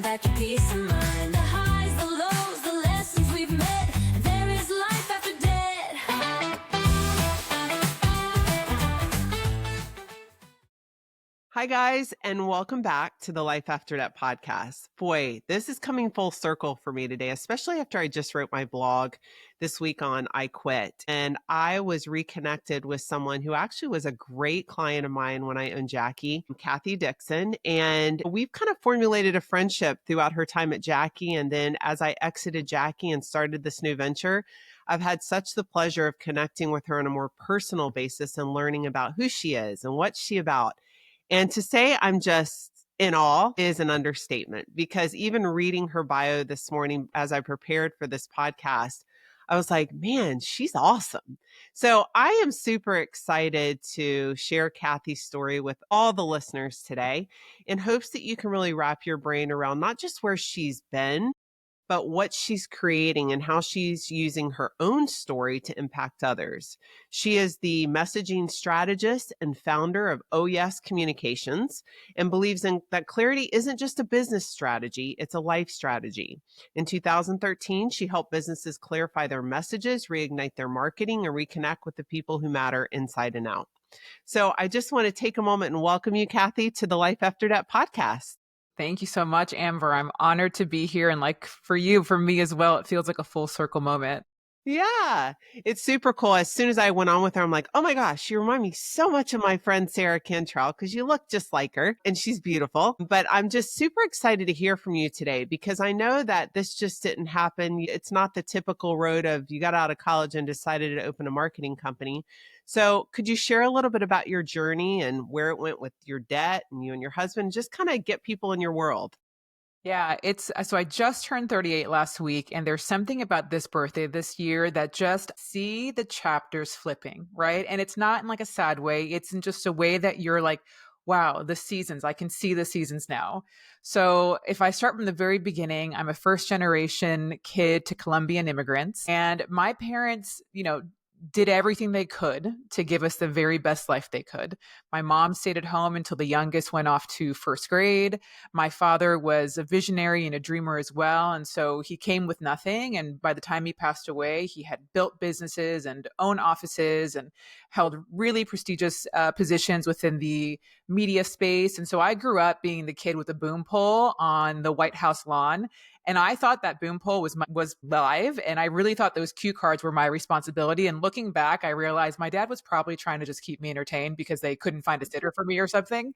find back your peace of mind. The highs, the lows, the lessons we've met. There is life after death. Hi, guys, and welcome back to the Life After Debt podcast. Boy, this is coming full circle for me today, especially after I just wrote my blog this week on I Quit. And I was reconnected with someone who actually was a great client of mine when I owned Jackie, Kathy Dixon. And we've kind of formulated a friendship throughout her time at Jackie. And then as I exited Jackie and started this new venture, I've had such the pleasure of connecting with her on a more personal basis and learning about who she is and what's she about. And to say I'm just in awe is an understatement, because even reading her bio this morning as I prepared for this podcast, I was like, man, she's awesome. So I am super excited to share Kathy's story with all the listeners today in hopes that you can really wrap your brain around not just where she's been, but what she's creating and how she's using her own story to impact others. She is the messaging strategist and founder of Oh Yes Communications and believes in that clarity isn't just a business strategy, it's a life strategy. In 2013, she helped businesses clarify their messages, reignite their marketing, and reconnect with the people who matter inside and out. So I just want to take a moment and welcome you, Kathy, to the Life After Debt podcast. Thank you so much, Amber. I'm honored to be here. And like for me as well, it feels like a full circle moment. Yeah, it's super cool. As soon as I went on with her, I'm like, oh my gosh, you remind me so much of my friend Sarah Cantrell because you look just like her and she's beautiful. But I'm just super excited to hear from you today because I know that this just didn't happen. It's not the typical road of you got out of college and decided to open a marketing company. So could you share a little bit about your journey and where it went with your debt and you and your husband, just kind of get people in your world? Yeah, so I just turned 38 last week, and there's something about this birthday this year that just see the chapters flipping, right? And it's not in like a sad way. It's in just a way that you're like, wow, the seasons, I can see the seasons now. So if I start from the very beginning, I'm a first generation kid to Colombian immigrants, and my parents, did everything they could to give us the very best life they could. My mom stayed at home until the youngest went off to first grade. My father was a visionary and a dreamer as well. And so he came with nothing. And by the time he passed away, he had built businesses and owned offices and held really prestigious positions within the media space. And so I grew up being the kid with a boom pole on the White House lawn. And I thought that boom pole was live. And I really thought those cue cards were my responsibility. And looking back, I realized my dad was probably trying to just keep me entertained because they couldn't find a sitter for me or something.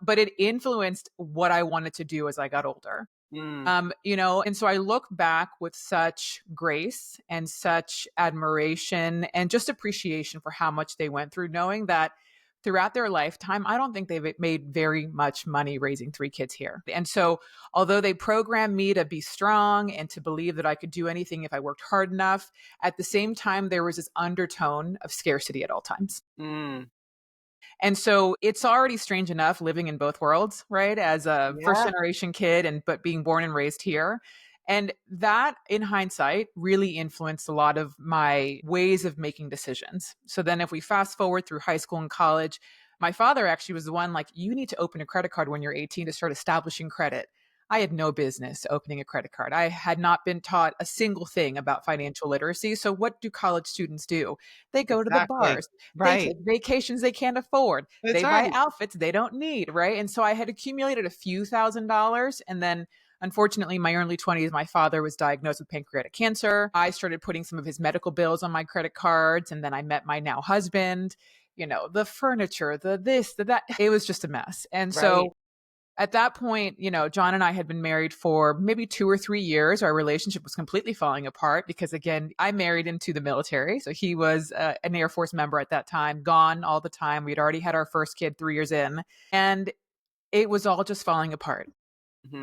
But it influenced what I wanted to do as I got older. And so I look back with such grace and such admiration and just appreciation for how much they went through, knowing that throughout their lifetime, I don't think they've made very much money raising 3 kids here. And so although they programmed me to be strong and to believe that I could do anything if I worked hard enough, at the same time, there was this undertone of scarcity at all times. And so it's already strange enough living in both worlds, right? As a first generation kid but being born and raised here. And that, in hindsight, really influenced a lot of my ways of making decisions. So then if we fast forward through high school and college, my father actually was the one like, you need to open a credit card when you're 18 to start establishing credit. I had no business opening a credit card. I had not been taught a single thing about financial literacy. So what do college students do? They go to the bars. They take vacations they can't afford. They buy outfits they don't need, right? And so I had accumulated a few $1,000s, and then unfortunately, in my early 20s, my father was diagnosed with pancreatic cancer. I started putting some of his medical bills on my credit cards, and then I met my now husband. The furniture, the this, the that. It was just a mess. And so at that point, John and I had been married for maybe 2 or 3 years. Our relationship was completely falling apart because, again, I married into the military. So he was an Air Force member at that time, gone all the time. We'd already had our first kid 3 years in, and it was all just falling apart.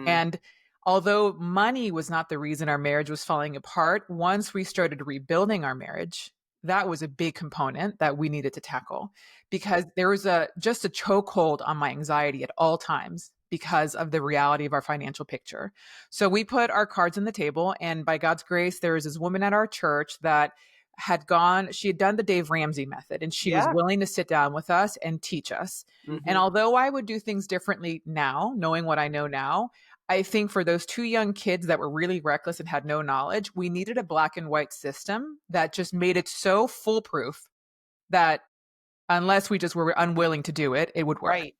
And although money was not the reason our marriage was falling apart, once we started rebuilding our marriage, that was a big component that we needed to tackle because there was just a chokehold on my anxiety at all times because of the reality of our financial picture. So we put our cards on the table, and by God's grace, there was this woman at our church that she had done the Dave Ramsey method, and she was willing to sit down with us and teach us. And although I would do things differently now, knowing what I know now, I think for those two young kids that were really reckless and had no knowledge, we needed a black and white system that just made it so foolproof that unless we just were unwilling to do it, it would work. Right.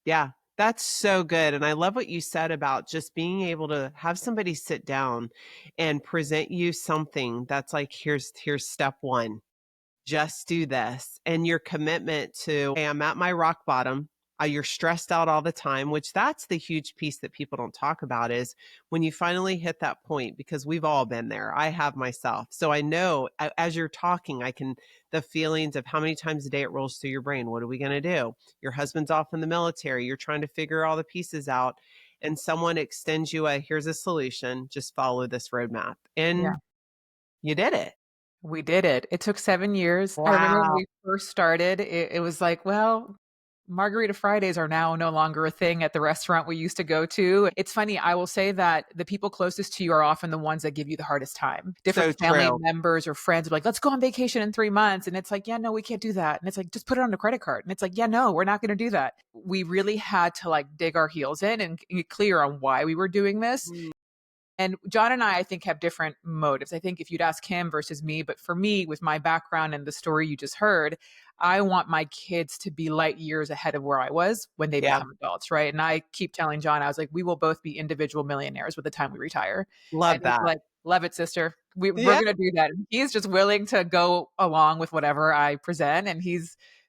Yeah, that's so good. And I love what you said about just being able to have somebody sit down and present you something that's like, here's step one. Just do this. And your commitment to, hey, I'm at my rock bottom. You're stressed out all the time, which that's the huge piece that people don't talk about is when you finally hit that point, because we've all been there. I have myself. So I know as you're talking, the feelings of how many times a day it rolls through your brain. What are we going to do? Your husband's off in the military. You're trying to figure all the pieces out. And someone extends you here's a solution. Just follow this roadmap. Yeah. And you did it. We did it. It took 7 years. I remember when Wow. we first started, it was like, well, Margarita Fridays are now no longer a thing at the restaurant we used to go to. It's funny, I will say that the people closest to you are often the ones that give you the hardest time. So Different family true. members or friends are like, let's go on vacation in 3 months. And it's like, yeah, no, we can't do that. And it's like, just put it on a credit card. And it's like, yeah, no, we're not going to do that. We really had to like dig our heels in and get clear on why we were doing this. Mm. And John and I think, have different motives. I think if you'd ask him versus me, but for me, with my background and the story you just heard, I want my kids to be light years ahead of where I was when they Yeah. become adults, right? And I keep telling John, I was like, we will both be individual millionaires by the time we retire. And Love he's that. like, love it, sister. We're Yeah. going to do that. And he's just willing to go along with whatever I present. And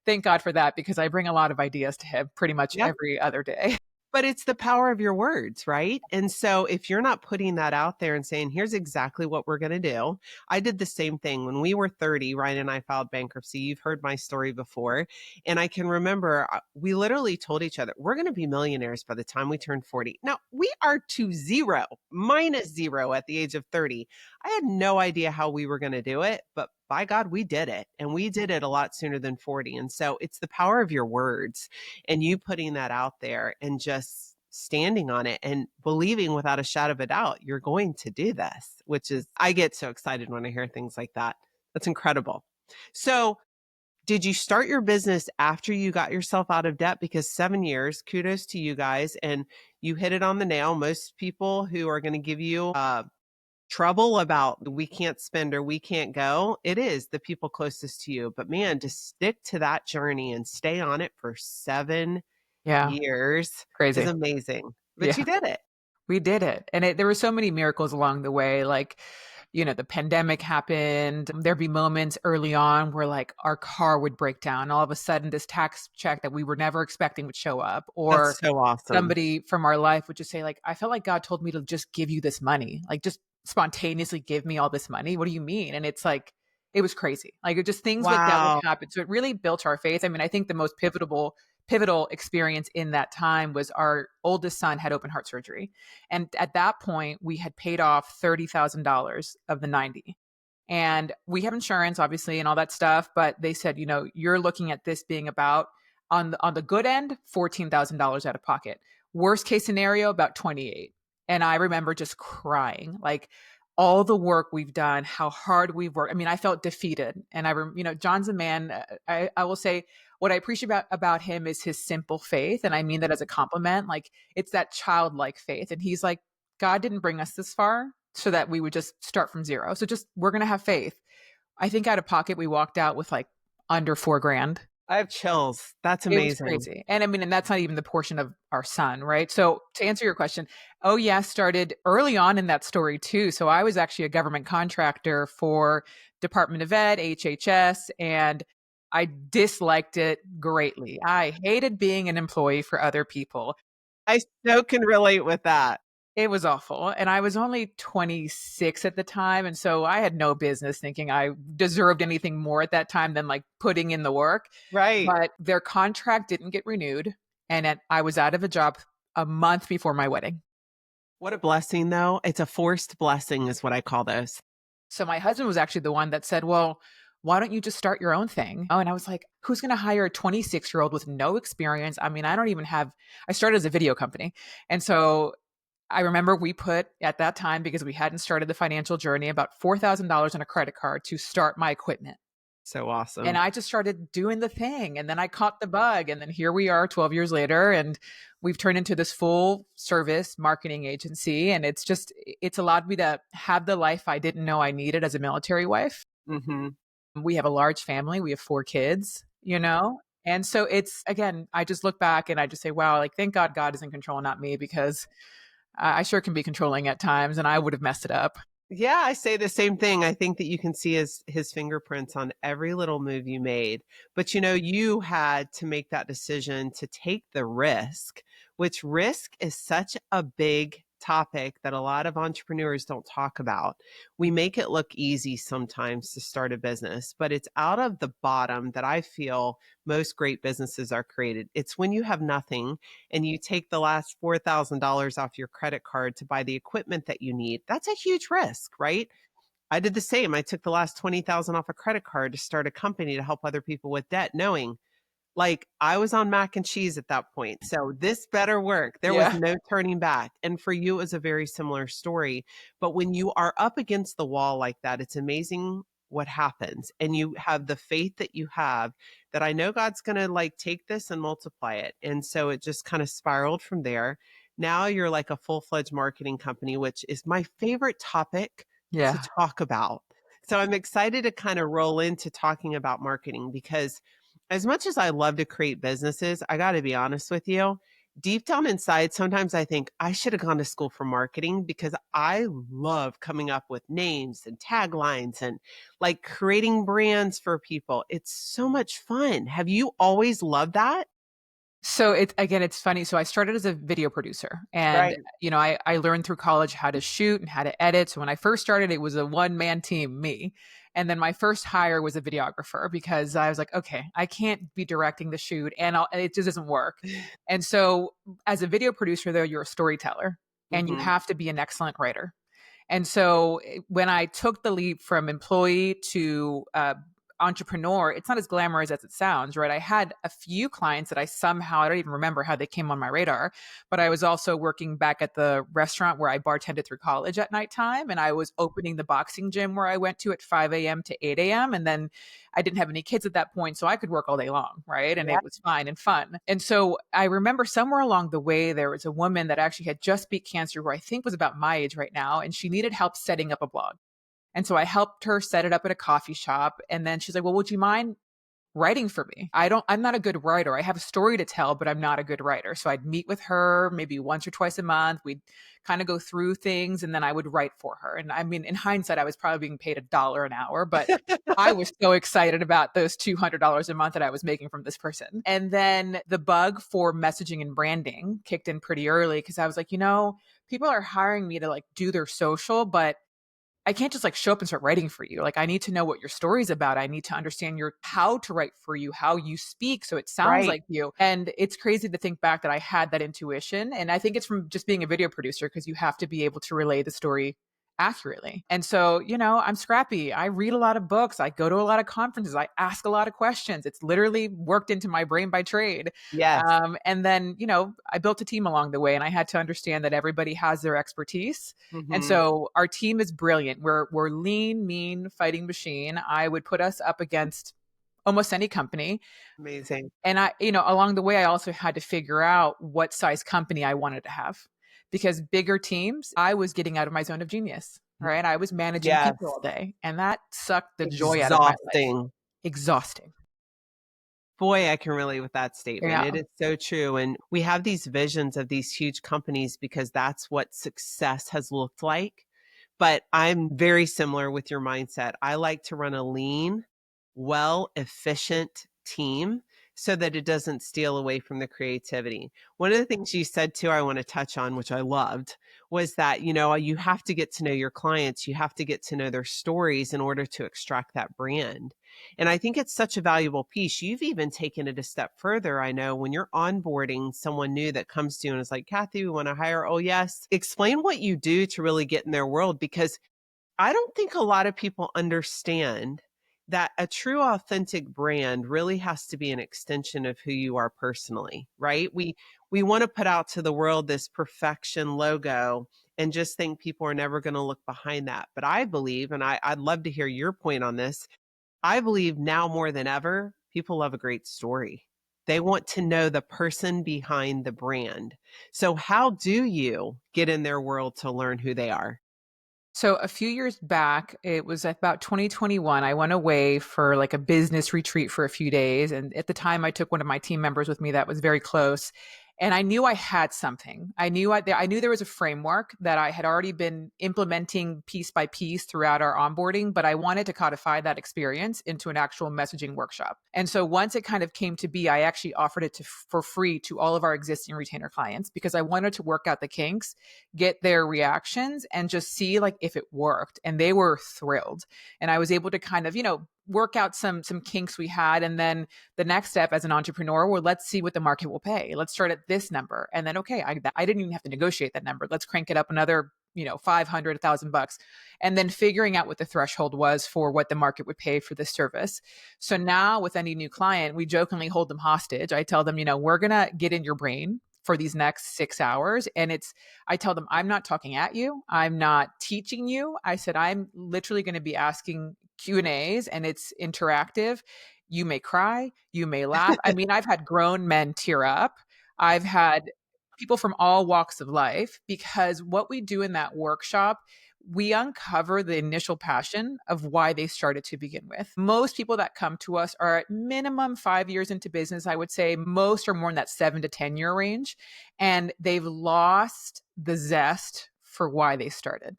thank God for that, because I bring a lot of ideas to him pretty much Yeah. every other day. But it's the power of your words, right? And so if you're not putting that out there and saying, here's exactly what we're going to do. I did the same thing when we were 30, Ryan and I filed bankruptcy. You've heard my story before. And I can remember we literally told each other, we're going to be millionaires by the time we turn 40. Now we are to zero, minus zero at the age of 30. I had no idea how we were going to do it, but by God, we did it. And we did it a lot sooner than 40. And so it's the power of your words and you putting that out there and just standing on it and believing without a shadow of a doubt, you're going to do this, which is, I get so excited when I hear things like that. That's incredible. So, did you start your business after you got yourself out of debt? Because 7 years, kudos to you guys. And you hit it on the nail. Most people who are going to give you trouble about we can't spend or we can't go, it is the people closest to you. But man, to stick to that journey and stay on it for 7 Yeah. years is Crazy. amazing. But Yeah. you did it. We did it. And there were so many miracles along the way. Like, the pandemic happened. There'd be moments early on where like our car would break down. All of a sudden, this tax check that we were never expecting would show up. Or That's so awesome. somebody from our life would just say, like, I felt like God told me to just give you this money. Like, just spontaneously give me all this money. What do you mean? And it's like, it was crazy. Like, it just things like that would Wow. happen. So it really built our faith. I mean, I think the most pivotal experience in that time was our oldest son had open heart surgery. And at that point, we had paid off $30,000 of the 90. And we have insurance, obviously, and all that stuff. But they said, you're looking at this being about on the good end, $14,000 out of pocket. Worst case scenario, about 28. And I remember just crying, like all the work we've done, how hard we've worked. I mean, I felt defeated. And John's a man. I will say what I appreciate about him is his simple faith. And I mean that as a compliment. Like, it's that childlike faith. And he's like, God didn't bring us this far so that we would just start from zero. So we're going to have faith. I think out of pocket, we walked out with like under $4,000. I have chills. That's It was amazing. crazy. And I mean, and that's not even the portion of our son, right? So to answer your question, oh yeah, started early on in that story too. So I was actually a government contractor for Department of Ed, HHS, and I disliked it greatly. I hated being an employee for other people. I so can relate with that. It was awful. And I was only 26 at the time. And so I had no business thinking I deserved anything more at that time than like putting in the work. Right. But their contract didn't get renewed. And I was out of a job a month before my wedding. What a blessing, though. It's a forced blessing, is what I call those. So my husband was actually the one that said, well, why don't you just start your own thing? Oh, and I was like, who's going to hire a 26-year-old with no experience? I mean, I started as a video company. And so I remember we put at that time, because we hadn't started the financial journey, about $4,000 on a credit card to start my equipment. So And awesome. I just started doing the thing. And then I caught the bug. And then here we are 12 years later. And we've turned into this full service marketing agency. And it's allowed me to have the life I didn't know I needed as a military wife. Hmm. We have a large family. We have 4 kids, you know? And so it's, again, I just look back and I just say, wow, like, thank God God is in control, not me, because I sure can be controlling at times and I would have messed it up. Yeah, I say the same thing. I think that you can see his fingerprints on every little move you made. But you had to make that decision to take the risk, which risk is such a big topic that a lot of entrepreneurs don't talk about. We make it look easy sometimes to start a business, but it's out of the bottom that I feel most great businesses are created. It's when you have nothing and you take the last $4,000 off your credit card to buy the equipment that you need. That's a huge risk, right? I did the same. I took the last 20,000 off a credit card to start a company to help other people with debt, knowing like I was on mac and cheese at that point. So this better work. There was Yeah. no turning back. And for you, it was a very similar story. But when you are up against the wall like that, it's amazing what happens. And you have the faith that you have that I know God's going to like take this and multiply it. And so it just kind of spiraled from there. Now you're like a full-fledged marketing company, which is my favorite topic to Yeah. talk about. So I'm excited to kind of roll into talking about marketing because as much as I love to create businesses, I got to be honest with you. Deep down inside, sometimes I think I should have gone to school for marketing because I love coming up with names and taglines and like creating brands for people. It's so much fun. Have you always loved that? So it's funny. So I started as a video producer and, Right. I learned through college how to shoot and how to edit. So when I first started, it was a one-man team, me. And then my first hire was a videographer because I was like, okay, I can't be directing the shoot and it just doesn't work. And so as a video producer, though, you're a storyteller and you Hmm. have to be an excellent writer. And so when I took the leap from employee to entrepreneur, it's not as glamorous as it sounds, right? I had a few clients that I don't even remember how they came on my radar, but I was also working back at the restaurant where I bartended through college at nighttime. And I was opening the boxing gym where I went to at 5 a.m. to 8 a.m. And then I didn't have any kids at that point, so I could work all day long, right? And Yeah. it was fine and fun. And so I remember somewhere along the way, there was a woman that actually had just beat cancer who I think was about my age right now, and she needed help setting up a blog. And so I helped her set it up at a coffee shop. And then she's like, well, would you mind writing for me? I'm not a good writer. I have a story to tell, but I'm not a good writer. So I'd meet with her maybe once or twice a month. We'd kind of go through things and then I would write for her. And I mean, in hindsight, I was probably being paid $1 an hour, but I was so excited about those $200 a month that I was making from this person. And then the bug for messaging and branding kicked in pretty early because I was like, people are hiring me to like do their social, but I can't just like show up and start writing for you. Like I need to know what your story's about. I need to understand your how to write for you, how you speak so it sounds Right. like you. And it's crazy to think back that I had that intuition. And I think it's from just being a video producer because you have to be able to relay the story accurately. And so, I'm scrappy. I read a lot of books. I go to a lot of conferences. I ask a lot of questions. It's literally worked into my brain by trade. Yes. And then, I built a team along the way and I had to understand that everybody has their expertise. And Hmm. so our team is brilliant. We're lean, mean fighting machine. I would put us up against almost any company. Amazing. And along the way, I also had to figure out what size company I wanted to have because bigger teams, I was getting out of my zone of genius, right? I was managing people all Yes. day and that sucked the joy out of my life. Exhausting. Exhausting. Boy, I can relate with that statement. Yeah. It is so true. And we have these visions of these huge companies because that's what success has looked like. But I'm very similar with your mindset. I like to run a lean, well, efficient team so that it doesn't steal away from the creativity. One of the things you said too, I want to touch on, which I loved, was that, you have to get to know your clients. You have to get to know their stories in order to extract that brand. And I think it's such a valuable piece. You've even taken it a step further. I know when you're onboarding someone new that comes to you and is like, Kathy, we want to hire. Oh, yes. Explain what you do to really get in their world because I don't think a lot of people understand that a true authentic brand really has to be an extension of who you are personally, right? We want to put out to the world this perfection logo and just think people are never going to look behind that. But I believe, and I'd love to hear your point on this, I believe now more than ever, people love a great story. They want to know the person behind the brand. So, how do you get in their world to learn who they are? So a few years back, it was about 2021, I went away for like a business retreat for a few days. And at the time, I took one of my team members with me that was very close. And I knew I had something. I knew there was a framework that I had already been implementing piece by piece throughout our onboarding, but I wanted to codify that experience into an actual messaging workshop. And so once it kind of came to be, I actually offered it for free to all of our existing retainer clients because I wanted to work out the kinks, get their reactions, and just see like if it worked. And they were thrilled. And I was able to kind of, work out some kinks we had. And then the next step as an entrepreneur, well, let's see what the market will pay. Let's start at this number. And then, okay, I didn't even have to negotiate that number. Let's crank it up another, 500, $1,000. And then figuring out what the threshold was for what the market would pay for this service. So now with any new client, we jokingly hold them hostage. I tell them, we're going to get in your brain for these next 6 hours. And I tell them, I'm not talking at you. I'm not teaching you. I said, I'm literally going to be asking Q&As and it's interactive. You may cry, you may laugh. I mean, I've had grown men tear up. I've had people from all walks of life because what we do in that workshop, we uncover the initial passion of why they started to begin with. Most people that come to us are at minimum 5 years into business. I would say most are more in that 7 to 10 year range. And they've lost the zest for why they started.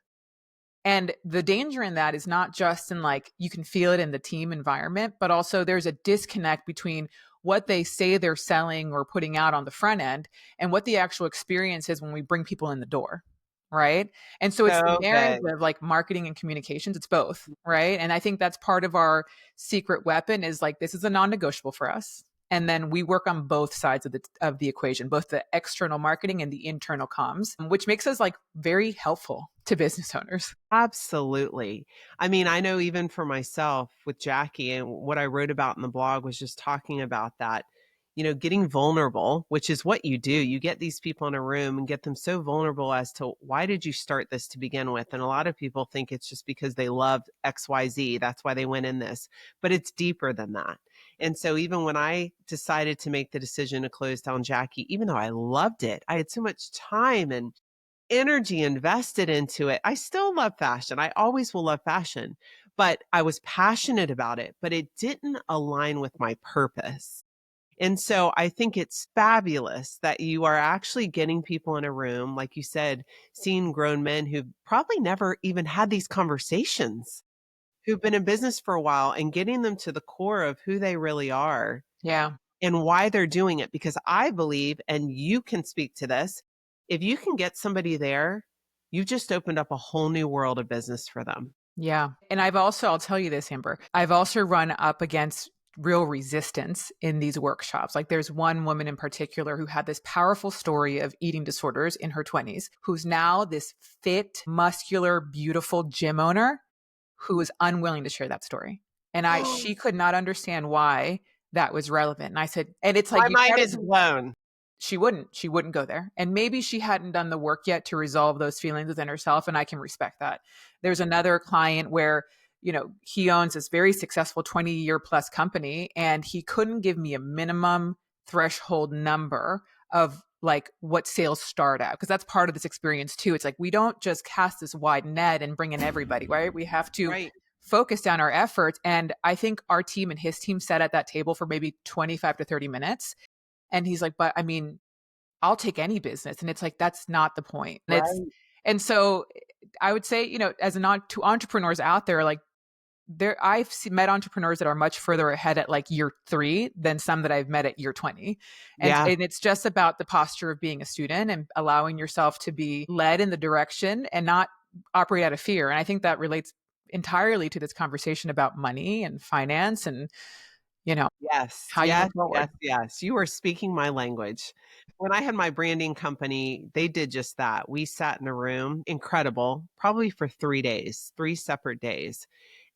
And the danger in that is not just in like, you can feel it in the team environment, but also there's a disconnect between what they say they're selling or putting out on the front end and what the actual experience is when we bring people in the door. Right. And so it's the So marriage good. of like marketing and communications. It's both. Right. And I think that's part of our secret weapon is like, this is a non-negotiable for us. And then we work on both sides of the equation, both the external marketing and the internal comms, which makes us like very helpful to business owners. Absolutely. I mean, I know even for myself with Jackie and what I wrote about in the blog was just talking about that, getting vulnerable, which is what you do. You get these people in a room and get them so vulnerable as to why did you start this to begin with? And a lot of people think it's just because they love XYZ. That's why they went in this, but it's deeper than that. And so even when I decided to make the decision to close down Jackie, even though I loved it, I had so much time and energy invested into it. I still love fashion. I always will love fashion, but I was passionate about it, but it didn't align with my purpose. And so I think it's fabulous that you are actually getting people in a room, like you said, seeing grown men who've probably never even had these conversations, who've been in business for a while and getting them to the core of who they really are Yeah. and why they're doing it. Because I believe, and you can speak to this, if you can get somebody there, you've just opened up a whole new world of business for them. Yeah. And I'll tell you this, Amber, I've also run up against real resistance in these workshops. Like there's one woman in particular who had this powerful story of eating disorders in her 20s, who's now this fit, muscular, beautiful gym owner who is unwilling to share that story. And she could not understand why that was relevant. And I said, and it's like, My you try mind is to, blown. she wouldn't go there. And maybe she hadn't done the work yet to resolve those feelings within herself. And I can respect that. There's another client where, he owns this very successful 20-year plus company and he couldn't give me a minimum threshold number of like what sales start at. Cause that's part of this experience too. It's like, we don't just cast this wide net and bring in everybody, right? We have to Right. focus down our efforts. And I think our team and his team sat at that table for maybe 25 to 30 minutes. And he's like, but I mean, I'll take any business. And it's like, that's not the point. Right. And so I would say, as to entrepreneurs out there, like met entrepreneurs that are much further ahead at like year 3 than some that I've met at year 20. Yeah. And it's just about the posture of being a student and allowing yourself to be led in the direction and not operate out of fear. And I think that relates entirely to this conversation about money and finance and, Yes. how you Yes. move forward. Yes. Yes. You are speaking my language. When I had my branding company, they did just that. We sat in a room, incredible, probably for 3 days, 3 separate days.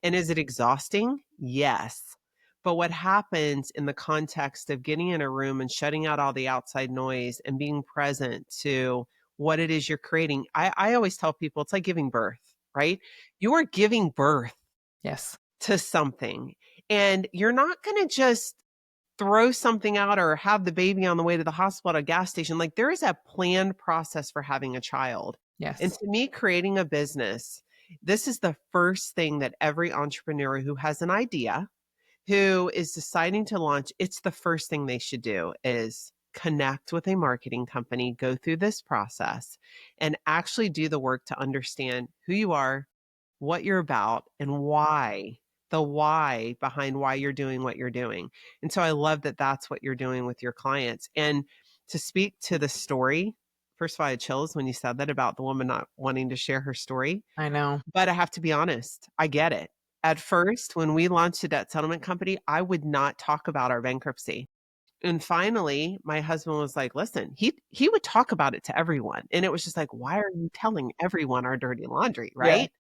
And is it exhausting? Yes. But what happens in the context of getting in a room and shutting out all the outside noise and being present to what it is you're creating? I always tell people it's like giving birth, right? You are giving birth Yes. to something. And you're not going to just throw something out or have the baby on the way to the hospital at a gas station. Like there is a planned process for having a child. And Yes. to me, creating a business, this is the first thing that every entrepreneur who has an idea, who is deciding to launch, it's the first thing they should do is connect with a marketing company, go through this process, and actually do the work to understand who you are, what you're about, and why, the why behind why you're doing what you're doing. And so I love that that's what you're doing with your clients. And to speak to the story, first of all, I had chills when you said that about the woman not wanting to share her story. I know. But I have to be honest, I get it. At first, when we launched a debt settlement company, I would not talk about our bankruptcy. And finally, my husband was like, listen, he would talk about it to everyone. And it was just like, why are you telling everyone our dirty laundry? Yeah. Right.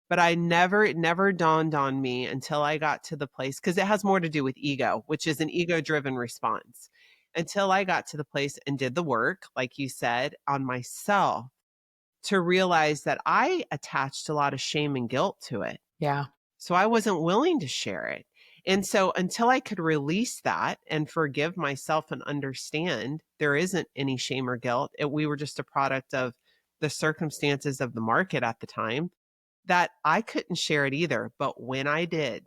But it never dawned on me until I got to the place, because it has more to do with ego, which is an ego driven response. Until I got to the place and did the work, like you said, on myself to realize that I attached a lot of shame and guilt to it. Yeah. So I wasn't willing to share it. And so until I could release that and forgive myself and understand there isn't any shame or guilt, we were just a product of the circumstances of the market at the time, that I couldn't share it either. But when I did,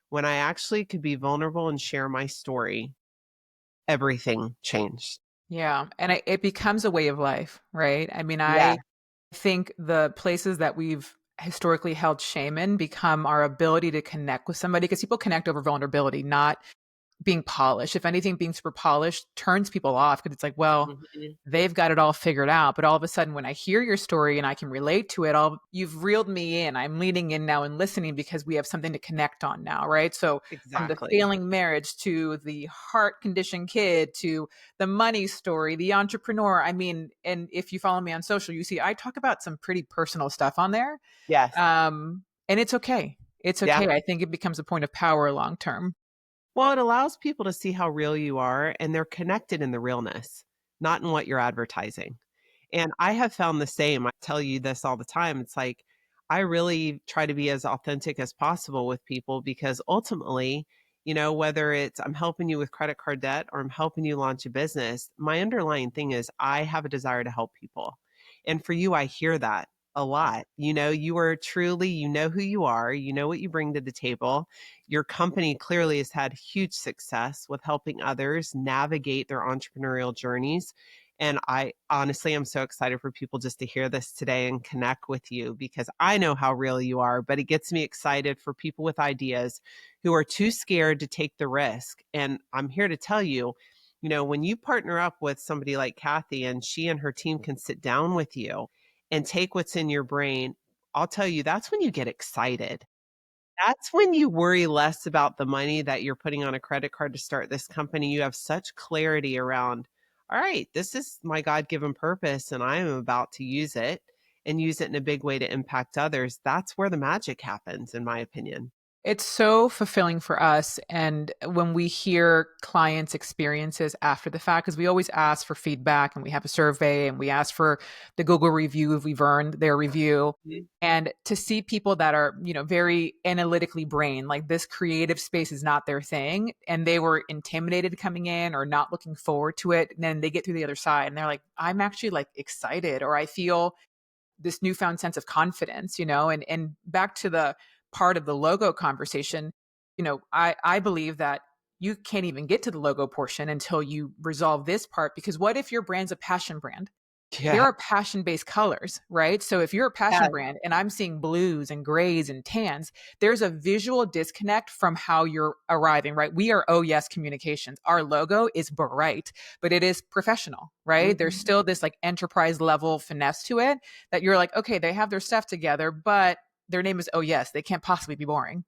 when I actually could be vulnerable and share my story, everything changed. Yeah. And it becomes a way of life, right? I mean, Yeah, I think the places that we've historically held shame in become our ability to connect with somebody, because people connect over vulnerability, not being polished. If anything, being super polished turns people off because it's like, well, Mhm. they've got it all figured out. But all of a sudden, when I hear your story and I can relate to it, you've reeled me in. I'm leaning in now and listening because we have something to connect on now, right? So from the Exactly. failing marriage to the heart conditioned kid to the money story, the entrepreneur. I mean, and if you follow me on social, you see I talk about some pretty personal stuff on there. Yes. And it's okay. It's Yeah. okay. I think it becomes a point of power long term. Well, it allows people to see how real you are, and they're connected in the realness, not in what you're advertising. And I have found the same. I tell you this all the time. It's like I really try to be as authentic as possible with people, because ultimately, whether it's I'm helping you with credit card debt or I'm helping you launch a business, my underlying thing is I have a desire to help people. And for you, I hear that a lot. You are truly, who you are, you know what you bring to the table. Your company clearly has had huge success with helping others navigate their entrepreneurial journeys. And I honestly am so excited for people just to hear this today and connect with you, because I know how real you are, but it gets me excited for people with ideas who are too scared to take the risk. And I'm here to tell you, when you partner up with somebody like Kathy and she and her team can sit down with you and take what's in your brain, I'll tell you, that's when you get excited. That's when you worry less about the money that you're putting on a credit card to start this company. You have such clarity around, all right, this is my God-given purpose and I am about to use it and use it in a big way to impact others. That's where the magic happens, in my opinion. It's so fulfilling for us. And when we hear clients' experiences after the fact, because we always ask for feedback and we have a survey and we ask for the Google review if we've earned their review. Mhm. And to see people that are, very analytically brained, like this creative space is not their thing, and they were intimidated coming in or not looking forward to it. And then they get through the other side and they're like, I'm actually like excited, or I feel this newfound sense of confidence, and back to the part of the logo conversation, I believe that you can't even get to the logo portion until you resolve this part, because what if your brand's a passion brand? There Yeah. are passion based colors, right? So if you're a passion Yes. brand and I'm seeing blues and grays and tans, there's a visual disconnect from how you're arriving, right? We are Oh Yes Communications. Our logo is bright, but it is professional, right? There's Mhm. still this like enterprise level finesse to it that you're like, okay, they have their stuff together, but their name is Oh Yes. They can't possibly be boring,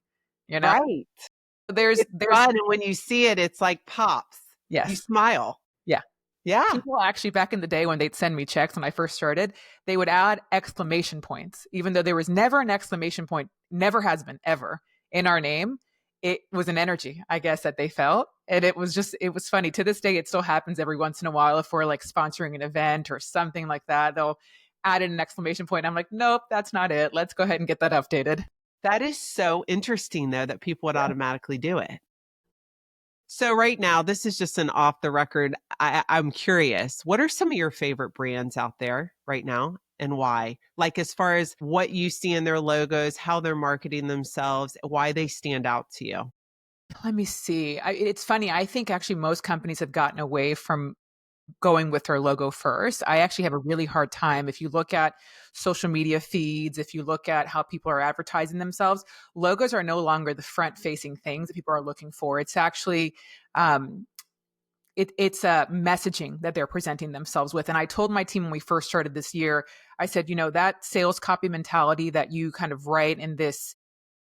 you know? Right. It's There's fun. And when you see it, it's like pops. You yes. smile. Yeah. Yeah. People actually back in the day when they'd send me checks when I first started, they would add exclamation points, even though there was never an exclamation point, never has been ever in our name. It was an energy, I guess, that they felt. And it was funny. To this day, it still happens every once in a while. If we're like sponsoring an event or something like that, they'll add in an exclamation point. I'm like, nope, that's not it. Let's go ahead and get that updated. That is so interesting, though, that people would Yeah. automatically do it. So right now, this is just an off the record. I'm curious, what are some of your favorite brands out there right now and why? Like as far as what you see in their logos, how they're marketing themselves, why they stand out to you. Let me see. It's funny. I think actually most companies have gotten away from going with their logo first. I actually have a really hard time. If you look at social media feeds, if you look at how people are advertising themselves, logos are no longer the front facing things that people are looking for. It's actually, um, it's a messaging that they're presenting themselves with. And I told my team when we first started this year, I said, that sales copy mentality that you kind of write in this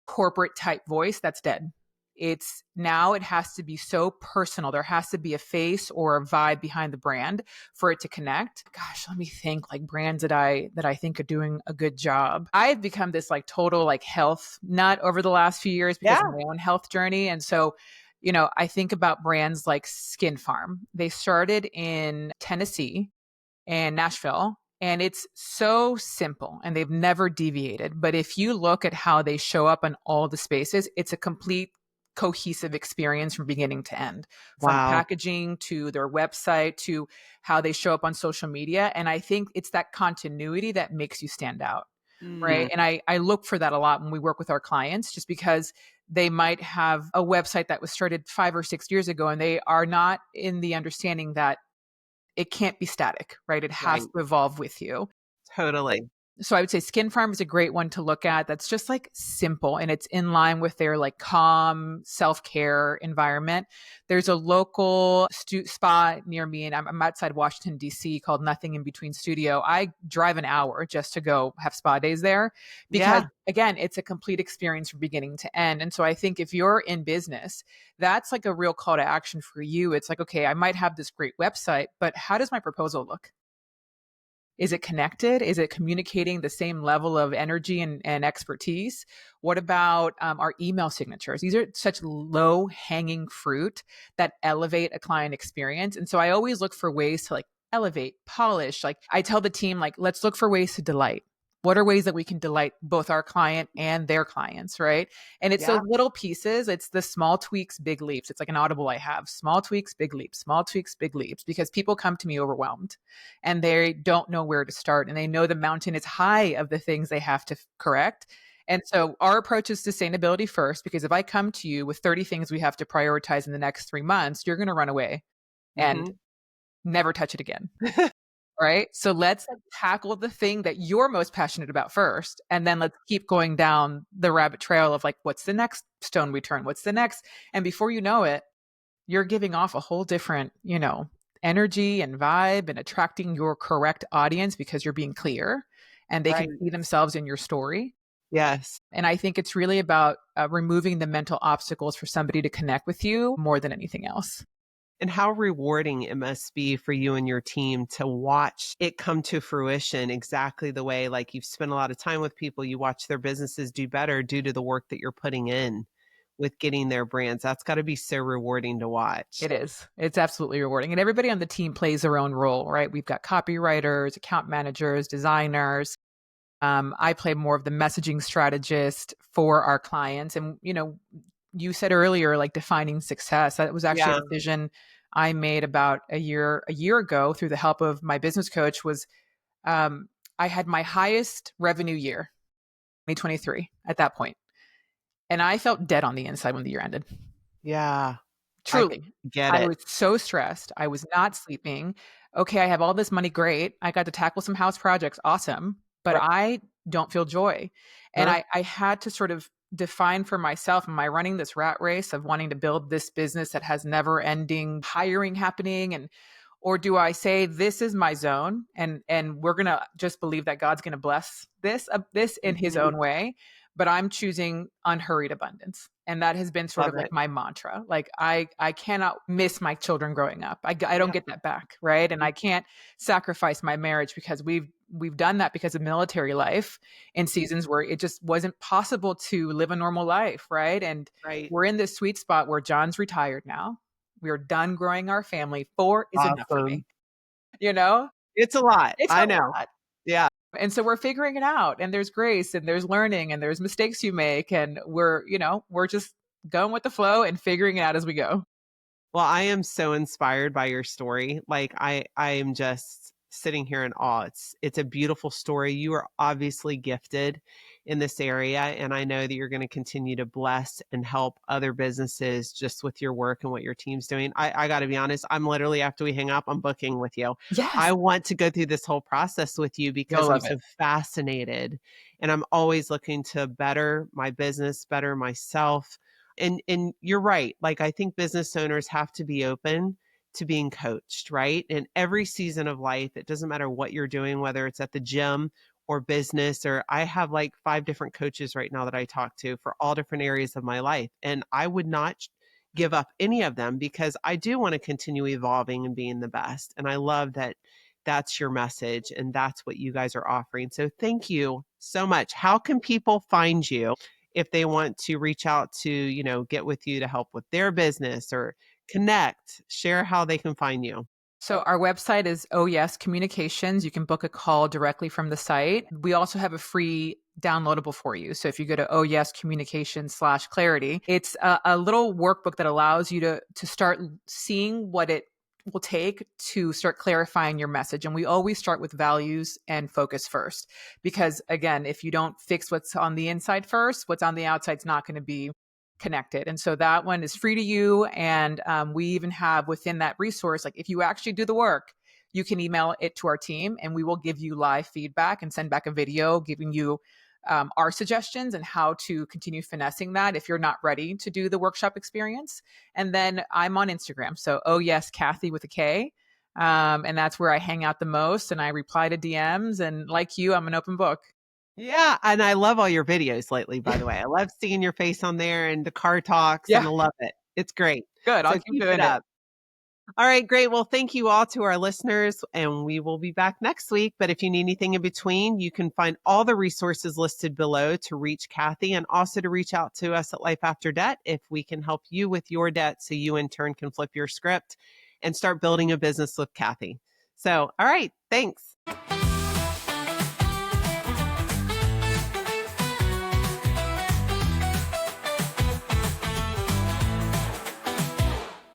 corporate type voice, that's dead. It's now it has to be so personal. There has to be a face or a vibe behind the brand for it to connect. Gosh, let me think like brands that I think are doing a good job. I've become this like total like health nut over the last few years because Yeah. of my own health journey. And so, I think about brands like Skin Farm. They started in Tennessee and Nashville. And it's so simple and they've never deviated. But if you look at how they show up in all the spaces, it's a complete cohesive experience from beginning to end, from Wow. packaging to their website to how they show up on social media. And I think it's that continuity that makes you stand out. Right. Mm, And I look for that a lot when we work with our clients, just because they might have a website that was started 5 or 6 years ago and they are not in the understanding that it can't be static, right? It has right. to evolve with you. Totally. So I would say Skin Farm is a great one to look at. That's just like simple and it's in line with their like calm self-care environment. There's a local spa near me and I'm outside Washington, D.C. called Nothing in Between Studio. I drive an hour just to go have spa days there because Yeah. again, it's a complete experience from beginning to end. And so I think if you're in business, that's like a real call to action for you. It's like, okay, I might have this great website, but how does my proposal look? Is it connected? Is it communicating the same level of energy and expertise? What about our email signatures? These are such low hanging fruit that elevate a client experience. And so I always look for ways to like elevate, polish. Like I tell the team, like, let's look for ways to delight. What are ways that we can delight both our client and their clients, right? And it's Yeah. those little pieces. It's the small tweaks, big leaps. It's like an audible I have. Small tweaks, big leaps, small tweaks, big leaps, because people come to me overwhelmed and they don't know where to start. And they know the mountain is high of the things they have to correct. And so our approach is sustainability first, because if I come to you with 30 things we have to prioritize in the next 3 months, you're going to run away and Hmm. never touch it again. Right. So let's tackle the thing that you're most passionate about first. And then let's keep going down the rabbit trail of like, what's the next stone we turn? What's the next? And before you know it, you're giving off a whole different, energy and vibe and attracting your correct audience because you're being clear and they can Right. see themselves in your story. Yes. And I think it's really about removing the mental obstacles for somebody to connect with you more than anything else. And how rewarding it must be for you and your team to watch it come to fruition exactly the way, like you've spent a lot of time with people, you watch their businesses do better due to the work that you're putting in with getting their brands. That's got to be so rewarding to watch. It is. It's absolutely rewarding. And everybody on the team plays their own role, right? We've got copywriters, account managers, designers. I play more of the messaging strategist for our clients. And, you said earlier, like defining success. That was actually Yeah. a decision I made about a year ago through the help of my business coach was I had my highest revenue year, 2023 at that point. And I felt dead on the inside when the year ended. Yeah. I Truly. get I it. was so stressed. I was not sleeping. Okay, I have all this money. Great. I got to tackle some house projects. Awesome. But Right. I don't feel joy. And Sure. I had to sort of define for myself, am I running this rat race of wanting to build this business that has never ending hiring happening? Or do I say this is my zone and we're gonna just believe that God's gonna bless this in his Mhm. own way, but I'm choosing unhurried abundance. And that has been sort of Love like it. my mantra. Like I cannot miss my children growing up. I don't Yeah. get that back, right? And I can't sacrifice my marriage because we've done that because of military life in seasons where it just wasn't possible to live a normal life, right? And Right. we're in this sweet spot where John's retired now. We are done growing our family. 4 is enough for Awesome. me. You know, It's a lot. it's a I know. lot. Yeah. And so we're figuring it out, and there's grace and there's learning and there's mistakes you make. And we're just going with the flow and figuring it out as we go. Well, I am so inspired by your story. Like I am just sitting here in awe. It's a beautiful story. You are obviously gifted in this area, and I know that you're going to continue to bless and help other businesses just with your work and what your team's doing. I got to be honest, I'm literally, after we hang up, I'm booking with you. Yes. I want to go through this whole process with you You'll because I'm love so it. fascinated, and I'm always looking to better my business, better myself. And you're right. Like, I think business owners have to be open to being coached, right? In every season of life, it doesn't matter what you're doing, whether it's at the gym or business, or I have like 5 different coaches right now that I talk to for all different areas of my life. And I would not give up any of them because I do want to continue evolving and being the best. And I love that that's your message and that's what you guys are offering. So thank you so much. How can people find you if they want to reach out to, get with you to help with their business or connect? Share how they can find you. So our website is Oh Yes Communications. You can book a call directly from the site. We also have a free downloadable for you. So if you go to Oh Yes Communications/clarity, it's a little workbook that allows you to start seeing what it will take to start clarifying your message. And we always start with values and focus first. Because again, if you don't fix what's on the inside first, what's on the outside is not going to be connected. And so that one is free to you. And we even have within that resource, like if you actually do the work, you can email it to our team and we will give you live feedback and send back a video giving you our suggestions and how to continue finessing that if you're not ready to do the workshop experience. And then I'm on Instagram. So, oh yes, Kathy with a K. And that's where I hang out the most and I reply to DMs. And like you, I'm an open book. Yeah. And I love all your videos lately, by the way. I love seeing your face on there and the car talks, and Yeah, I love it. It's great. good. I'll So keep keep it doing it. up. All right, great. Well, thank you all to our listeners, and we will be back next week. But if you need anything in between, you can find all the resources listed below to reach Kathy and also to reach out to us at Life After Debt if we can help you with your debt so you in turn can flip your script and start building a business with Kathy. So, all right, thanks.